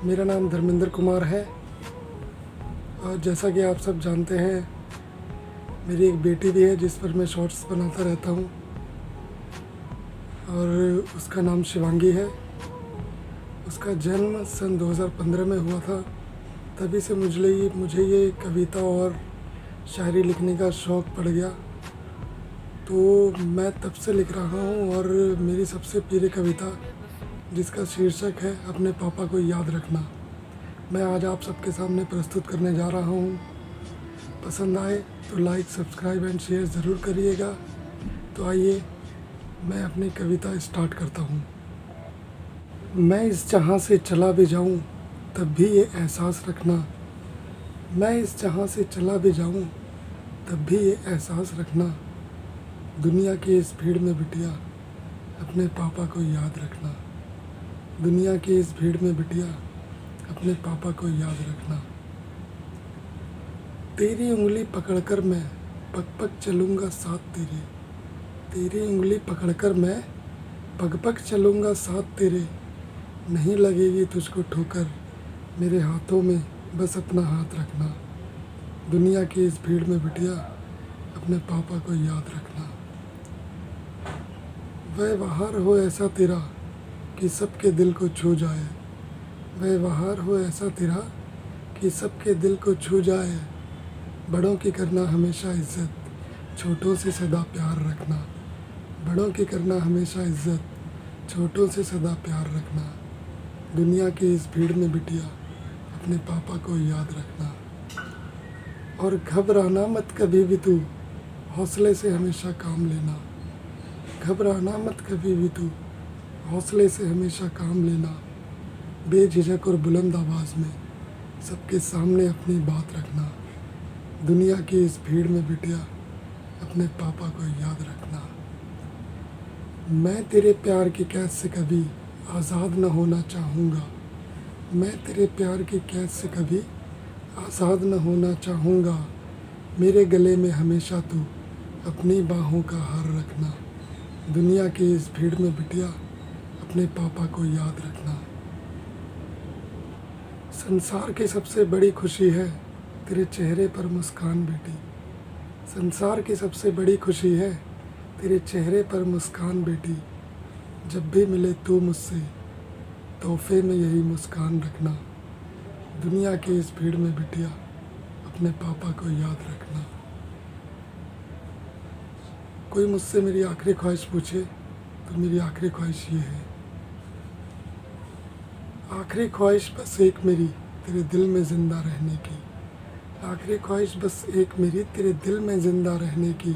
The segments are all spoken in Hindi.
मेरा नाम धर्मेंद्र कुमार है और जैसा कि आप सब जानते हैं मेरी एक बेटी भी है जिस पर मैं शॉर्ट्स बनाता रहता हूँ और उसका नाम शिवांगी है। उसका जन्म सन 2015 में हुआ था। तभी से मुझे ये कविता और शायरी लिखने का शौक़ पड़ गया, तो मैं तब से लिख रहा हूँ। और मेरी सबसे प्रिय कविता जिसका शीर्षक है अपने पापा को याद रखना, मैं आज आप सबके सामने प्रस्तुत करने जा रहा हूँ। पसंद आए तो लाइक, सब्सक्राइब एंड शेयर ज़रूर करिएगा। तो आइए मैं अपनी कविता स्टार्ट करता हूँ। मैं इस जहाँ से चला भी जाऊँ तब भी ये एहसास रखना, मैं इस जहाँ से चला भी जाऊँ तब भी ये एहसास रखना, दुनिया की इस भीड़ में बिटिया अपने पापा को याद रखना, दुनिया की इस भीड़ में बिटिया अपने पापा को याद रखना। तेरी उंगली पकड़कर मैं पग पग चलूँगा साथ तेरे, तेरी उंगली पकड़कर मैं पग पग चलूँगा साथ तेरे, नहीं लगेगी तुझको ठोकर मेरे हाथों में बस अपना हाथ रखना, दुनिया की इस भीड़ में बिटिया अपने पापा को याद रखना। व्यवहार हो ऐसा तेरा कि सबके दिल को छू जाए, व्यवहार हो ऐसा तेरा कि सबके दिल को छू जाए, बड़ों की करना हमेशा इज्जत, छोटों से सदा प्यार रखना, बड़ों की करना हमेशा इज्जत, छोटों से सदा प्यार रखना, दुनिया की इस भीड़ में बिटिया अपने पापा को याद रखना। और घबराना मत कभी भी तू, हौसले से हमेशा काम लेना, घबराना मत कभी भी तू, हौसले से हमेशा काम लेना, बेझिझक और बुलंद आवाज़ में सबके सामने अपनी बात रखना, दुनिया की इस भीड़ में बिटिया अपने पापा को याद रखना। मैं तेरे प्यार की कैद से कभी आज़ाद न होना चाहूँगा, मैं तेरे प्यार की कैद से कभी आज़ाद न होना चाहूँगा, मेरे गले में हमेशा तू अपनी बाहों का हार रखना, दुनिया की इस भीड़ में बिटिया अपने पापा को याद रखना। संसार की सबसे बड़ी खुशी है तेरे चेहरे पर मुस्कान बेटी, संसार की सबसे बड़ी खुशी है तेरे चेहरे पर मुस्कान बेटी, जब भी मिले तू मुझसे तोहफे में यही मुस्कान रखना, दुनिया की इस भीड़ में बिटिया अपने पापा को याद रखना। कोई मुझसे मेरी आखिरी ख्वाहिश पूछे तो मेरी आखिरी ख्वाहिश ये है, आखिरी ख्वाहिश बस एक मेरी तेरे दिल में ज़िंदा रहने की, आखिरी ख्वाहिश बस एक मेरी तेरे दिल में ज़िंदा रहने की,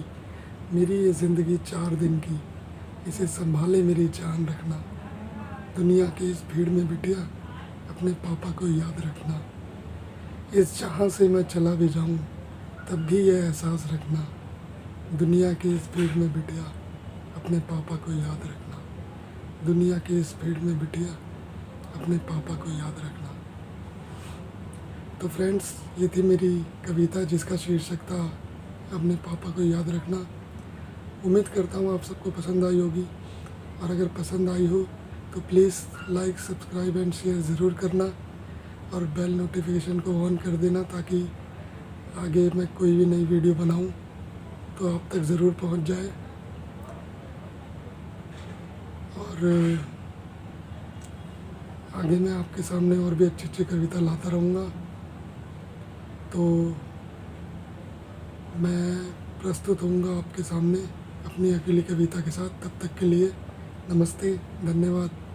मेरी ये ज़िंदगी 4 दिन की, इसे संभाले मेरी जान रखना, दुनिया की इस भीड़ में बिटिया अपने पापा को याद रखना। इस जहाँ से मैं चला भी जाऊँ तब भी ये एहसास रखना, दुनिया की इस भीड़ में बिटिया अपने पापा को याद रखना, दुनिया की इस भीड़ में बिटिया अपने पापा को याद रखना। तो फ्रेंड्स, ये थी मेरी कविता जिसका शीर्षक था अपने पापा को याद रखना। उम्मीद करता हूँ आप सबको पसंद आई होगी, और अगर पसंद आई हो तो please like, subscribe and share ज़रूर करना, और बेल नोटिफिकेशन को ऑन कर देना ताकि आगे मैं कोई भी नई वीडियो बनाऊँ तो आप तक ज़रूर पहुँच जाए। और आगे मैं आपके सामने और भी अच्छी अच्छी कविता लाता रहूँगा। तो मैं प्रस्तुत होऊंगा आपके सामने अपनी अकेली कविता के साथ। तब तक के लिए नमस्ते, धन्यवाद।